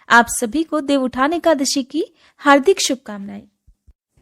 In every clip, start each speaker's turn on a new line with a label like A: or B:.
A: आप सभी को देवउठान एकादशी की हार्दिक शुभकामनाएं।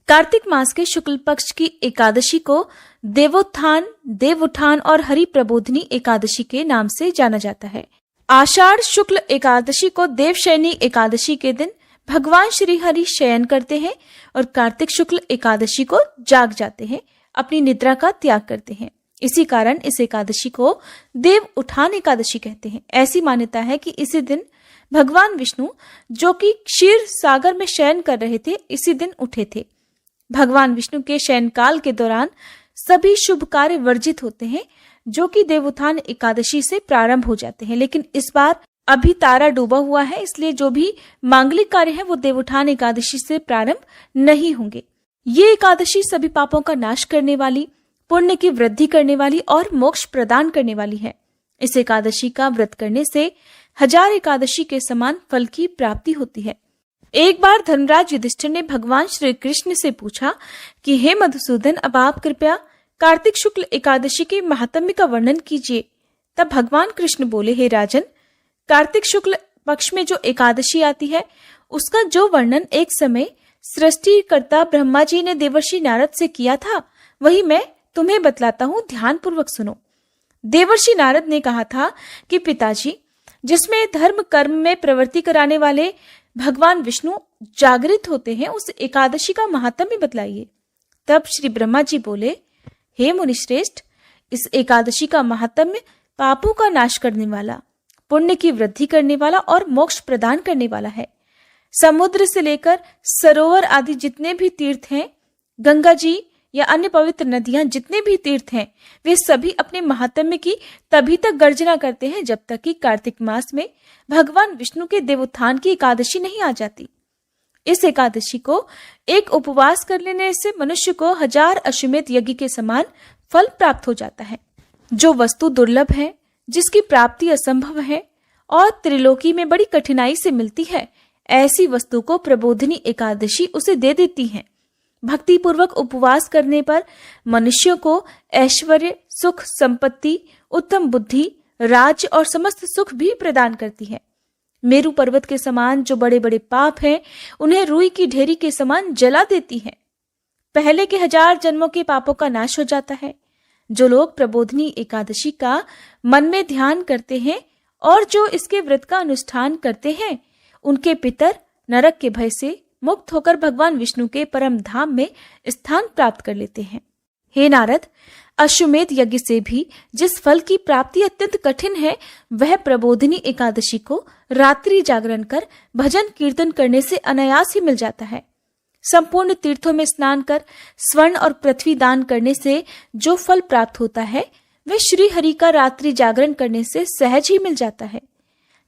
A: कार्तिक मास के शुक्ल पक्ष की एकादशी को देवोत्थान, देवउठान और हरि प्रबोधिनी एकादशी के नाम से जाना जाता है। आषाढ़ शुक्ल एकादशी को देवशयनी एकादशी के दिन भगवान श्री हरि शयन करते हैं और कार्तिक शुक्ल एकादशी को जाग जाते हैं, अपनी निद्रा का त्याग करते हैं। इसी कारण इस एकादशी को देव उठान एकादशी कहते हैं। ऐसी मान्यता है कि इसी दिन भगवान विष्णु, जो कि क्षीर सागर में शयन कर रहे थे, इसी दिन उठे थे। भगवान विष्णु के शयन काल के दौरान सभी शुभ कार्य वर्जित होते हैं, जो कि देवउत्थान एकादशी से प्रारंभ हो जाते हैं। लेकिन इस बार अभी तारा डूबा हुआ है, इसलिए जो भी मांगलिक कार्य है वो देवउत्थान एकादशी से प्रारंभ नहीं होंगे। ये एकादशी सभी पापों का नाश करने वाली, पुण्य की वृद्धि करने वाली और मोक्ष प्रदान करने वाली है। इस एकादशी का व्रत करने से 1000 एकादशी के समान फल की प्राप्ति होती है। एक बार धर्मराज युधिष्ठिर ने भगवान श्री कृष्ण से पूछा कि हे मधुसूदन, अब आप कृपया कार्तिक शुक्ल एकादशी के महात्म्य का वर्णन कीजिए। तब भगवान कृष्ण बोले, हे राजन, कार्तिक शुक्ल पक्ष में जो एकादशी आती है उसका जो वर्णन एक समय सृष्टिकर्ता ब्रह्मा जी ने देवर्षि नारद से किया था, वही मैं तुम्हें बतलाता हूँ, ध्यान पूर्वक सुनो। देवर्षि नारद ने कहा था कि पिताजी, जिसमें धर्म कर्म में प्रवृत्ति कराने वाले भगवान विष्णु जागृत होते हैं, उस एकादशी का महात्म्य बतलाइए। तब श्री ब्रह्मा जी बोले, हे मुनिश्रेष्ठ, इस एकादशी का महात्म्य पापों का नाश करने वाला, पुण्य की वृद्धि करने वाला और मोक्ष प्रदान करने वाला है। समुद्र से लेकर सरोवर आदि जितने भी तीर्थ हैं, गंगा जी या अन्य पवित्र नदियां जितने भी तीर्थ हैं, वे सभी अपने महात्म्य की तभी तक गर्जना करते हैं जब तक कि कार्तिक मास में भगवान विष्णु के देवोत्थान की एकादशी नहीं आ जाती। इस एकादशी को एक उपवास कर लेने से मनुष्य को 1000 अश्वमेध यज्ञ के समान फल प्राप्त हो जाता है। जो वस्तु दुर्लभ है, जिसकी प्राप्ति असंभव है और त्रिलोकी में बड़ी कठिनाई से मिलती है, ऐसी वस्तु को प्रबोधिनी एकादशी उसे दे देती है। भक्ति पूर्वक उपवास करने पर मनुष्यों को ऐश्वर्य, सुख, संपत्ति, उत्तम बुद्धि, राज्य और समस्त सुख भी प्रदान करती है। मेरु पर्वत के समान जो बड़े बड़े पाप हैं, उन्हें रुई की ढेरी के समान जला देती है। पहले के 1000 जन्मों के पापों का नाश हो जाता है। जो लोग प्रबोधिनी एकादशी का मन में ध्यान करते हैं और जो इसके व्रत का अनुष्ठान करते हैं, उनके पितर नरक के भय से मुक्त होकर भगवान विष्णु के परम धाम में स्थान प्राप्त कर लेते हैं। हे नारद, अश्वमेध यज्ञ से भी जिस फल की प्राप्ति अत्यंत कठिन है, वह प्रबोधिनी एकादशी को रात्रि जागरण कर भजन कीर्तन करने से अनायास ही मिल जाता है। संपूर्ण तीर्थों में स्नान कर स्वर्ण और पृथ्वी दान करने से जो फल प्राप्त होता है, वह श्री हरि का रात्रि जागरण करने से सहज ही मिल जाता है।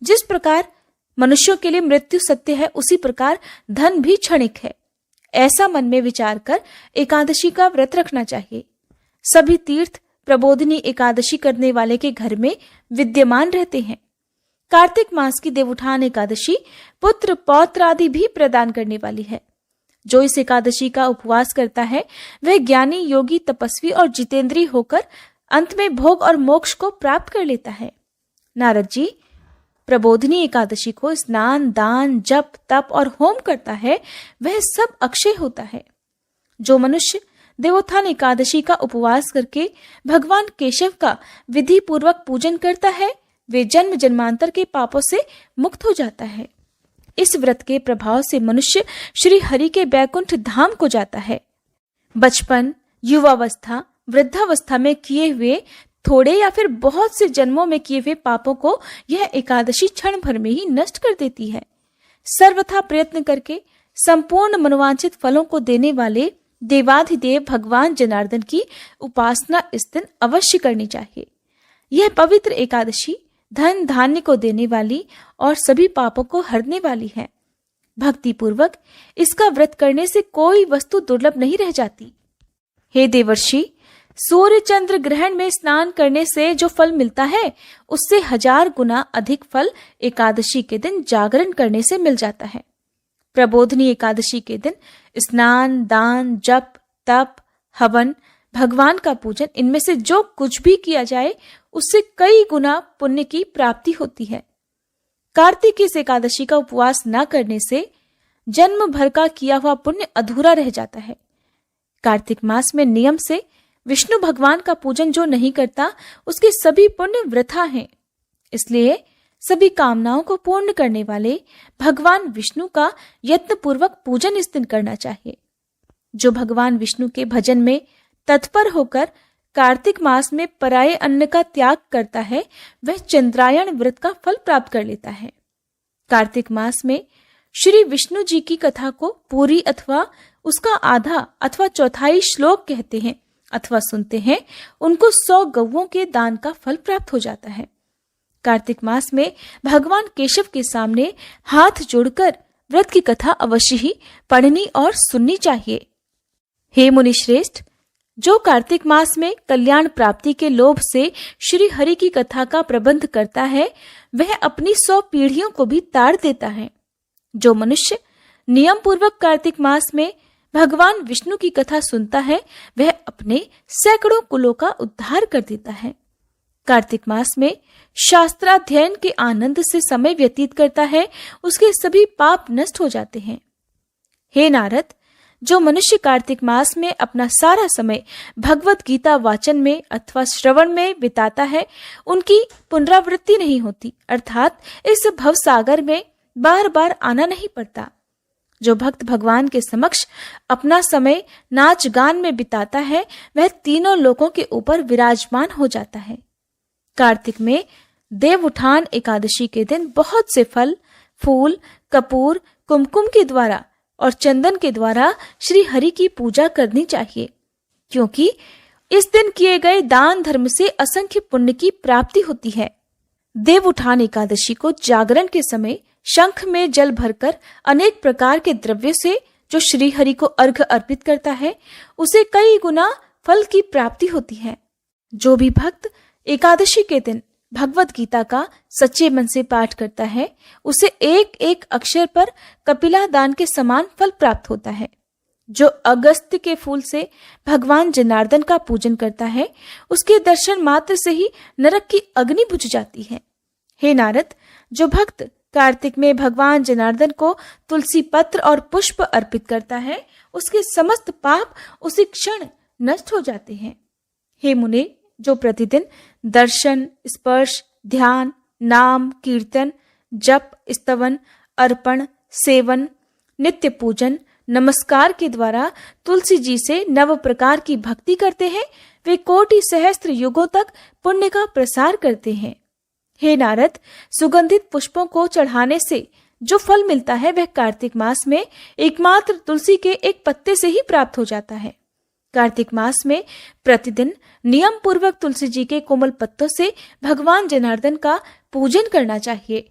A: जिस प्रकार मनुष्यों के लिए मृत्यु सत्य है, उसी प्रकार धन भी क्षणिक है। ऐसा मन में विचार कर एकादशी का व्रत रखना चाहिए। सभी तीर्थ प्रबोधिनी एकादशी करने वाले के घर में विद्यमान रहते हैं। कार्तिक मास की देवउठान एकादशी पुत्र पौत्र आदि भी प्रदान करने वाली है। जो इस एकादशी का उपवास करता है, वह ज्ञानी, योगी, तपस्वी और जितेंद्रीय होकर अंत में भोग और मोक्ष को प्राप्त कर लेता है। नारद जी, प्रबोधिनी एकादशी को स्नान, दान, जप, तप और होम करता है, वह सब अक्षय होता है। जो मनुष्य देवोत्थान एकादशी का उपवास करके भगवान केशव का विधि पूर्वक पूजन करता है, वे जन्म जन्मांतर के पापों से मुक्त हो जाता है। इस व्रत के प्रभाव से मनुष्य श्री हरि के बैकुंठ धाम को जाता है। बचपन, युवावस्था, वृद्धावस्था में किए हुए थोड़े या फिर बहुत से जन्मों में किए हुए पापों को यह एकादशी क्षण भर में ही नष्ट कर देती है। सर्वथा प्रयत्न करके संपूर्ण मनोवांछित फलों को देने वाले देवाधिदेव भगवान जनार्दन की उपासना इस दिन अवश्य करनी चाहिए। यह पवित्र एकादशी धन धान्य को देने वाली और सभी पापों को हरने वाली है। भक्ति पूर्वक इसका व्रत करने से कोई वस्तु दुर्लभ नहीं रह जाती। हे देवर्षि, सूर्य चंद्र ग्रहण में स्नान करने से जो फल मिलता है, उससे 1000 गुना अधिक फल एकादशी के दिन जागरण करने से मिल जाता है। प्रबोधिनी एकादशी के दिन स्नान, दान, जप, तप, हवन, भगवान का पूजन, इनमें से जो कुछ भी किया जाए उससे कई गुना पुण्य की प्राप्ति होती है। कार्तिक की इस एकादशी का उपवास न करने से जन्म भर का किया हुआ पुण्य अधूरा रह जाता है। कार्तिक मास में नियम से विष्णु भगवान का पूजन जो नहीं करता उसके सभी पुण्य वृथा हैं। इसलिए सभी कामनाओं को पूर्ण करने वाले भगवान विष्णु का यत्नपूर्वक पूजन इस दिन करना चाहिए। जो भगवान विष्णु के भजन में तत्पर होकर कार्तिक मास में पराये अन्न का त्याग करता है वह चंद्रायण व्रत का फल प्राप्त कर लेता है। कार्तिक मास में श्री विष्णु जी की कथा को पूरी अथवा उसका आधा अथवा चौथाई श्लोक कहते हैं अथवा सुनते हैं, उनको 100 गौओं के दान का फल प्राप्त हो जाता है। कार्तिक मास में भगवान केशव के सामने हाथ जोड़कर व्रत की कथा अवश्य ही पढ़नी और सुननी चाहिए। हे मुनि श्रेष्ठ, जो कार्तिक मास में कल्याण प्राप्ति के लोभ से श्री हरि की कथा का प्रबंध करता है वह अपनी 100 पीढ़ियों को भी तार देता है। जो मनुष्य नियम पूर्वक कार्तिक मास में भगवान विष्णु की कथा सुनता है वह अपने सैकड़ों कुलों का उद्धार कर देता है। कार्तिक मास में शास्त्राध्ययन के आनंद से समय व्यतीत करता है उसके सभी पाप नष्ट हो जाते हैं। हे नारद, जो मनुष्य कार्तिक मास में अपना सारा समय भगवत गीता वाचन में अथवा श्रवण में बिताता है उनकी पुनरावृत्ति नहीं होती, अर्थात इस भव सागर में बार बार आना नहीं पड़ता। जो भक्त भगवान के समक्ष अपना समय नाच गान में बिताता है वह तीनों लोकों के ऊपर विराजमान हो जाता है। कार्तिक में देव उठान एकादशी के दिन बहुत से फल, फूल, कपूर, कुमकुम के द्वारा और चंदन के द्वारा श्री हरि की पूजा करनी चाहिए, क्योंकि इस दिन किए गए दान धर्म से असंख्य पुण्य की प्राप्ति होती है। देव उठान एकादशी को जागरण के समय शंख में जल भरकर अनेक प्रकार के द्रव्य से जो श्री हरि को अर्घ्य अर्पित करता है उसे कई गुना फल की प्राप्ति होती है। जो भी भक्त एकादशी के दिन भगवत गीता का सच्चे मन से पाठ करता है उसे एक एक अक्षर पर कपिला दान के समान फल प्राप्त होता है। जो अगस्त्य के फूल से भगवान जनार्दन का पूजन करता है उसके दर्शन मात्र से ही नरक की अग्नि बुझ जाती है। हे नारद, जो भक्त कार्तिक में भगवान जनार्दन को तुलसी पत्र और पुष्प अर्पित करता है उसके समस्त पाप उसी क्षण नष्ट हो जाते हैं। हे मुने, जो प्रतिदिन दर्शन, स्पर्श, ध्यान, नाम, कीर्तन, जप, स्तवन, अर्पण, सेवन, नित्य पूजन, नमस्कार के द्वारा तुलसी जी से 9 प्रकार की भक्ति करते हैं वे कोटि सहस्त्र युगों तक पुण्य का प्रसार करते हैं। हे नारद, सुगंधित पुष्पों को चढ़ाने से जो फल मिलता है वह कार्तिक मास में एकमात्र तुलसी के एक पत्ते से ही प्राप्त हो जाता है। कार्तिक मास में प्रतिदिन नियम पूर्वक तुलसी जी के कोमल पत्तों से भगवान जनार्दन का पूजन करना चाहिए।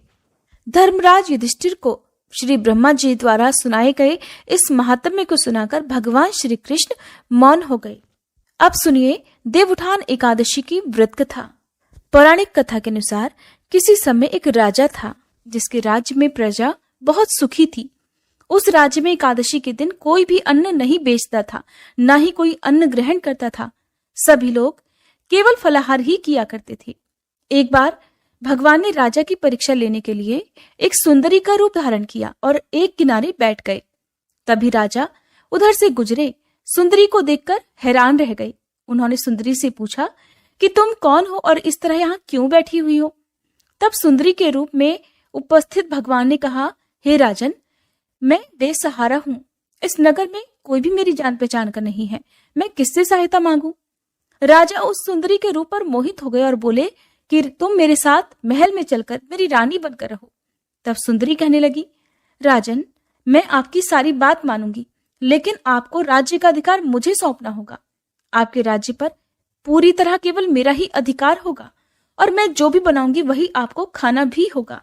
A: धर्मराज युधिष्ठिर को श्री ब्रह्मा जी द्वारा सुनाए गए इस महात्म्य को सुनाकर भगवान श्री कृष्ण मौन हो गए। अब सुनिए देवउठान एकादशी की व्रत कथा। पौराणिक कथा के अनुसार किसी समय एक राजा था जिसके राज्य में प्रजा बहुत सुखी थी। उस राज्य में एकादशी के दिन कोई भी अन्न नहीं बेचता था, न ही कोई अन्न ग्रहण करता था। सभी लोग केवल फलाहार ही किया करते थे। एक बार भगवान ने राजा की परीक्षा लेने के लिए एक सुंदरी का रूप धारण किया और एक किनारे बैठ गए। तभी राजा उधर से गुजरे, सुंदरी को देखकर हैरान रह गए। उन्होंने सुंदरी से पूछा कि तुम कौन हो और इस तरह यहाँ क्यों बैठी हुई हो? तब सुंदरी के रूप में उपस्थित भगवान ने कहा, हे राजन, मैं बेसहारा हूँ। इस नगर में कोई भी मेरी जान पहचान का नहीं है, मैं किससे सहायता मांगू? राजा उस सुंदरी के रूप पर मोहित हो गए और बोले कि तुम मेरे साथ महल में चलकर मेरी रानी बनकर रहो। तब सुंदरी कहने लगी, राजन, मैं आपकी सारी बात मानूंगी, लेकिन आपको राज्य का अधिकार मुझे सौंपना होगा। आपके राज्य पर पूरी तरह केवल मेरा ही अधिकार होगा और मैं जो भी बनाऊंगी वही आपको खाना भी होगा।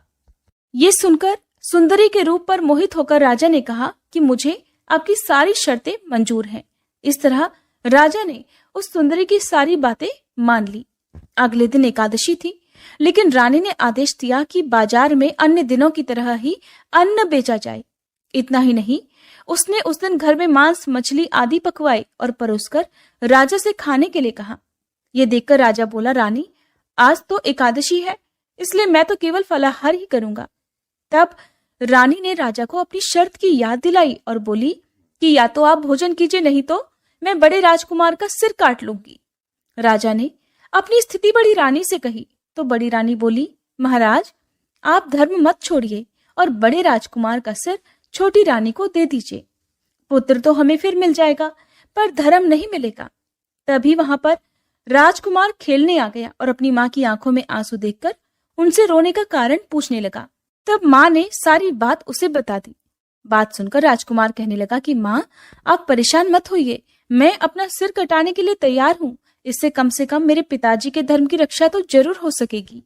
A: ये सुनकर सुंदरी के रूप पर मोहित होकर राजा ने कहा कि मुझे आपकी सारी शर्तें मंजूर हैं। इस तरह राजा ने उस सुंदरी की सारी बातें मान ली। अगले दिन एकादशी थी, लेकिन रानी ने आदेश दिया कि बाजार में अन्य दिनों की तरह ही अन्न बेचा जाए। इतना ही नहीं, उसने उस दिन घर में मांस, मछली आदि पकवाए और परोसकर राजा से खाने के लिए कहा। यह देखकर राजा बोला, रानी, आज तो एकादशी है, इसलिए मैं तो केवल फलाहार ही करूंगा। तब रानी ने राजा को अपनी शर्त की याद दिलाई और बोली कि या तो आप भोजन कीजिए, नहीं तो मैं बड़े राजकुमार का सिर काट लूंगी। राजा ने अपनी स्थिति बड़ी रानी से कही तो बड़ी रानी बोली, महाराज आप धर्म मत छोड़िए और बड़े राजकुमार का सिर छोटी रानी को दे दीजिए। पुत्र तो हमें फिर मिल जाएगा, पर धर्म नहीं मिलेगा। तभी वहां पर राजकुमार खेलने आ गया और अपनी माँ की आंखों में आंसू देखकर उनसे रोने का कारण पूछने लगा। तब माँ ने सारी बात उसे बता दी। बात सुनकर राजकुमार कहने लगा कि माँ आप परेशान मत होइए, मैं अपना सिर कटाने के लिए तैयार हूँ। इससे कम से कम मेरे पिताजी के धर्म की रक्षा तो जरूर हो सकेगी।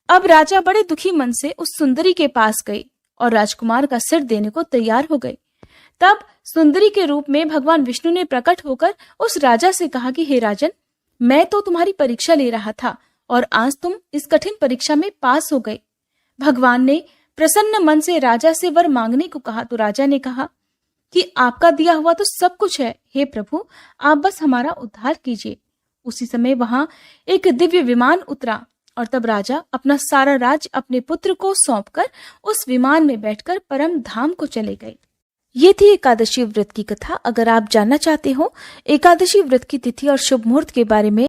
A: अब राजा बड़े दुखी मन से उस सुंदरी के पास गए और राजकुमार का सिर देने को तैयार हो गए। तब सुंदरी के रूप में भगवान विष्णु ने प्रकट होकर उस राजा से कहा कि हे राजन, मैं तो तुम्हारी परीक्षा ले रहा था और आज तुम इस कठिन परीक्षा में पास हो गए। भगवान ने प्रसन्न मन से राजा से वर मांगने को कहा तो राजा ने कहा कि आपका दिया हुआ तो सब कुछ है, हे प्रभु आप बस हमारा उद्धार कीजिए। उसी समय वहां एक दिव्य विमान उतरा और तब राजा अपना सारा राज्य अपने पुत्र को सौंपकर उस विमान में बैठकर परम धाम को चले गए। ये थी एकादशी व्रत की कथा। अगर आप जानना चाहते हो एकादशी व्रत की तिथि और शुभ मुहूर्त के बारे में